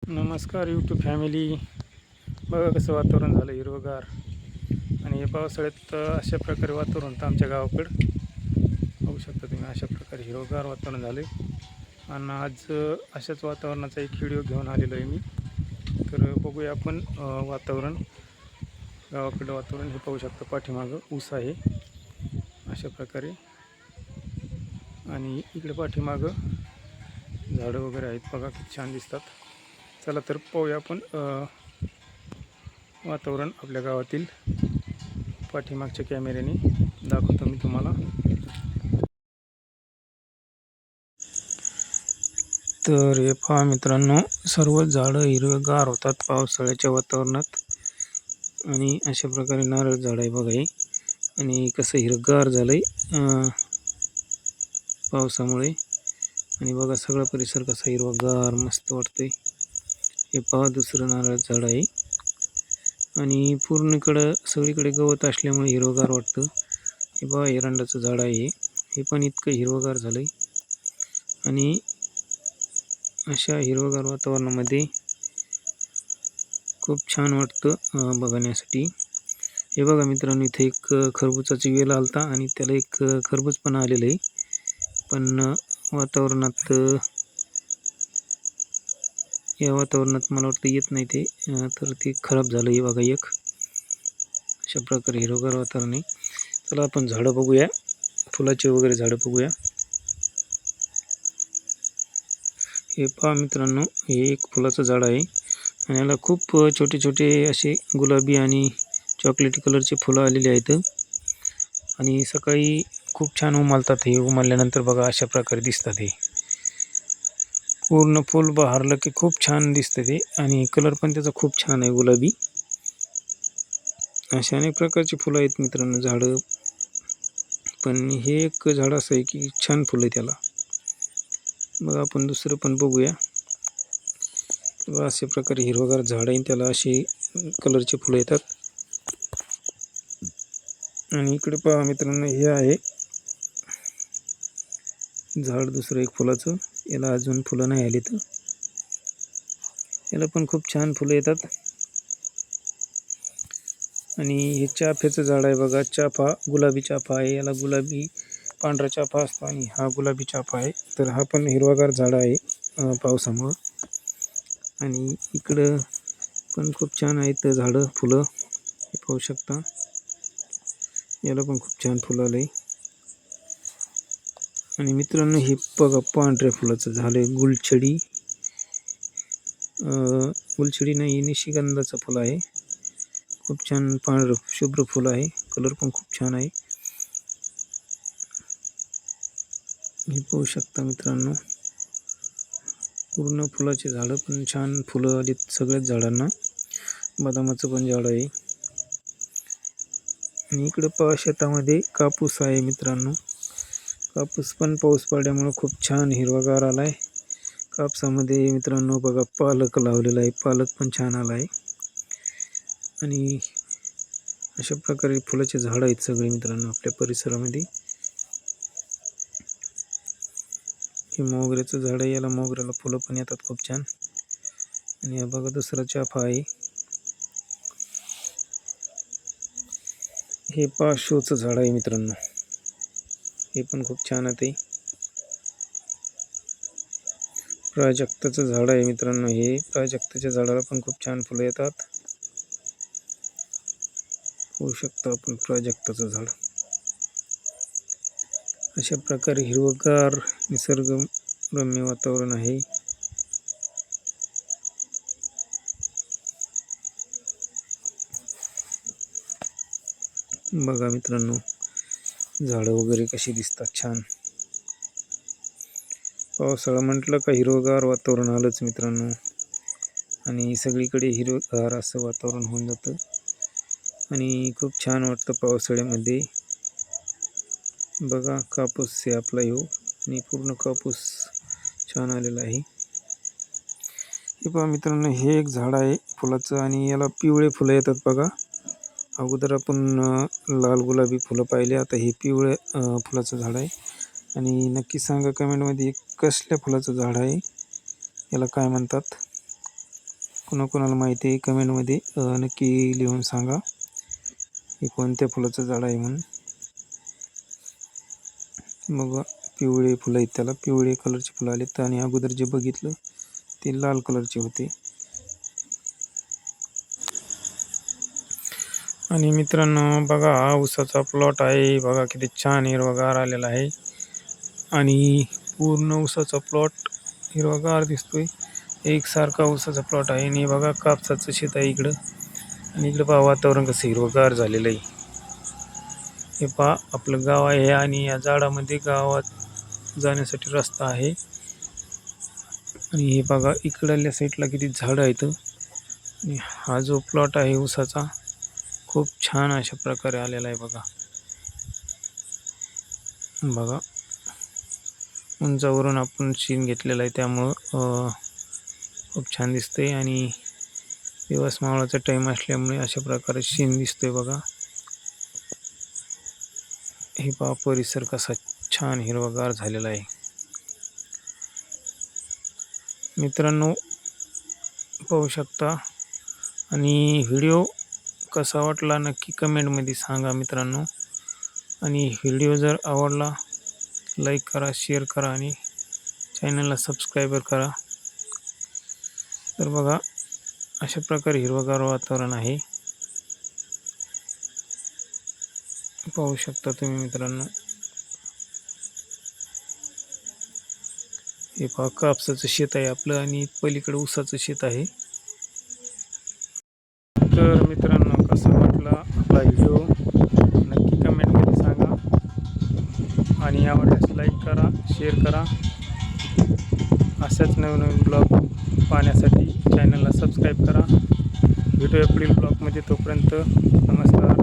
नमस्कार YouTube family. बघा कसं वातावरण झालं हिरवगार. आणि हे पावसाळ्यात अशा प्रकारे वातावरण तर आमच्या गावाकडं बघू शकता तुम्ही. अशा प्रकारे हिरवगार वातावरण झाले. आणि आज अशाच वातावरणाचा एक व्हिडिओ घेऊन आलेलो आहे मी. तर बघूया आपण वातावरण, गावाकडं वातावरण. हे पाहू शकता पाठीमागं ऊस आहे अशा प्रकारे, आणि इकडे पाठीमागं झाडं वगैरे आहेत बघा, किती छान दिसतात. चला तर पाहूया आपण वातावरण आपल्या गावातील. पाठीमागच्या कॅमेऱ्याने दाखवतो मी तुम्हाला. तर हे पहा मित्रांनो, सर्व झाडं हिरवेगार होतात पावसाळ्याच्या वातावरणात. आणि अशा प्रकारे नारळ झाड आहे बघा हे, आणि कसं हिरवेगार झालंय पावसामुळे. आणि बघा सगळा परिसर कसा हिरवागार मस्त वाटतोय. हे पहा दुसरं नारळ झाड आहे, आणि पूर्णकडं सगळीकडे गवत असल्यामुळे हिरवगार वाटतं. हे पहा एरंडाचं झाड आहे, हे पण इतकं हिरवगार झालंय. आणि अशा हिरवगार वातावरणामध्ये खूप छान वाटतं बघण्यासाठी. हे बघा मित्रांनो, इथे एक खरबुजाची वेल आलता आणि त्याला एक खरबूज पण आलेलं आहे. पण वातावरणात या वातावरणात मला वाटतं येत नाही ते, तर ते खराब झालं. हे बघा एक अशा प्रकारे हिरवगार वातावरण आहे. चला आपण झाडं बघूया, फुलाचे वगैरे झाडं बघूया. हे पहा मित्रांनो, हे एक फुलाचं झाड आहे, आणि याला खूप छोटे छोटे असे गुलाबी आणि चॉकलेटी कलरचे फुलं आलेली आहेत. आणि सकाळी खूप छान उमलतात. हे उमलल्यानंतर बघा अशा प्रकारे दिसतात. हे पूर्ण फुल बहरलं की खूप छान दिसतं ते, आणि कलर पण त्याचा खूप छान आहे गुलाबी. अशा अनेक प्रकारची फुलं आहेत मित्रांनो, झाडं. पण हे एक झाड असं आहे की छान फुलं आहे त्याला. बघा आपण दुसरं पण बघूया. अशा प्रकारे हिरवगार झाड आहे, त्याला असे कलरचे फुलं येतात. आणि इकडे पहा मित्रांनो, हे आहे झाड दुसरं एक फुलाचं. याला अजून फुलं नाही आली, तर याला पण खूप छान फुलं येतात. आणि हे चाफ्याचं झाड आहे बघा, चाफा, गुलाबी चाफा आहे. याला गुलाबी पांढरा चाफा असतो, आणि हा गुलाबी चाफा आहे. तर हा पण हिरवागार झाड आहे पावसामुळं. आणि इकडं पण खूप छान आहेत झाडं, फुलं. हे पाहू शकता, याला पण खूप छान फुलं आलंय. आणि मित्रांनो, हे बघा पांढऱ्या फुलाचं झालंय, गुलछडी. गुलछडी नाही, निशिगंधाचं फुल आहे. खूप छान पांढरं शुभ्र फुल आहे, कलर पण खूप छान आहे. हे पाहू शकता मित्रांनो, पूर्ण फुलाचे झाडं, पण छान फुलं आलीत सगळ्याच झाडांना. बदामाचं पण झाड आहे. आणि इकडे पहा शेतामध्ये कापूस आहे मित्रांनो. कापूस पण पाऊस पडल्यामुळे खूप छान हिरवागार आलाय. कापसामध्ये मित्रांनो बघा पालक लावलेला आहे, पालक पण छान आला आहे. आणि अशा प्रकारे फुलाचे झाड आहेत सगळे मित्रांनो आपल्या परिसरामध्ये. हे मोगऱ्याचं झाड आहे, याला मोगऱ्याला फुलं पण येतात खूप छान. आणि हा बघा दुसरा चाफा आहे. हे पहा शोचं झाड आहे मित्रांनो, हे पण खूप छान आहे. प्राजक्ताचं झाड आहे मित्रांनो, हे प्राजक्ताच्या झाडाला पण खूप छान फुलं येतात. होऊ शकतं आपण प्राजक्ताचं झाड. अशा प्रकारे हिरवगार निसर्गरम्य वातावरण आहे. बघा मित्रांनो, झाडं वगैरे कशी दिसतात छान. पावसाळा म्हटलं का हिरवगार वातावरण आलंच मित्रांनो, आणि सगळीकडे हिरवगार असं वातावरण होऊन जातं. आणि खूप छान वाटतं पावसाळ्यामध्ये. बघा कापूस आहे आपला ह्यो, आणि पूर्ण कापूस छान आलेला आहे. हे पहा मित्रांनो, हे एक झाड आहे फुलाचं, आणि याला पिवळे फुलं येतात बघा. अगोदर आपण लाल गुलाबी फुलं पाहिले, आता हे पिवळे फुलाचं झाड आहे. आणि नक्की सांगा कमेंटमध्ये कसल्या फुलाचं झाड आहे, याला काय म्हणतात. कोणाकोणाला माहिती आहे कमेंटमध्ये नक्की लिहून सांगा हे कोणत्या फुलाचं झाड आहे म्हणून. मग पिवळे फुलं आहेत, त्याला पिवळे कलरचे फुलं आलेत आणि अगोदर जे बघितलं ते लाल कलरचे होते. आणि मित्रांनो बघा हा ऊसाचा प्लॉट आहे, बघा किती छान हिरवागार आलेला आहे आणि पूर्ण ऊसाचा प्लॉट हिरवागार दिसतोय. एकसारखा ऊसाचा प्लॉट आहे आणि बघा कापसाचं शेत आहे इकडं आणि इकडं पहा वातावरण कसं हिरवगार झालेलं आहे. हे पहा आपलं गाव आहे आणि या झाडामध्ये गावात जाण्यासाठी रस्ता आहे आणि हे बघा इकडल्या साईडला किती झाडं आहेत आणि हा जो प्लॉट आहे ऊसाचा खूप छान अशा प्रकारे आलेला आहे. बघा बघा उंचावरून आपण शीन घेतलेला आहे त्यामुळं खूप छान दिसते आणि दिवस मावळाचा टाईम असल्यामुळे अशा प्रकारे शीन दिसतोय. बघा हे पहा परिसर कसा छान हिरवागार झालेला आहे. मित्रांनो पाहू शकता आणि व्हिडिओ कसा वाटला नक्की कमेंटमध्ये सांगा मित्रांनो. आणि व्हिडिओ जर आवडला लाईक करा, शेअर करा आणि चॅनलला सबस्क्राईबर करा. तर बघा अशा प्रकारे हिरवगार वातावरण आहे, पाहू शकता तुम्ही मित्रांनो. हे पहा कापसाचं शेत आहे आपलं आणि पलीकडे ऊसाचं शेत आहे. तर मित्रांनो कसा वाटला आपला व्हिडिओ नक्की कमेंटमध्ये सांगा आणि आवडल्यास लाईक करा, शेअर करा. अशाच नवनवीन ब्लॉग पाहण्यासाठी चॅनलला सबस्क्राईब करा. भेटूया पुढील ब्लॉगमध्ये, तोपर्यंत नमस्कार.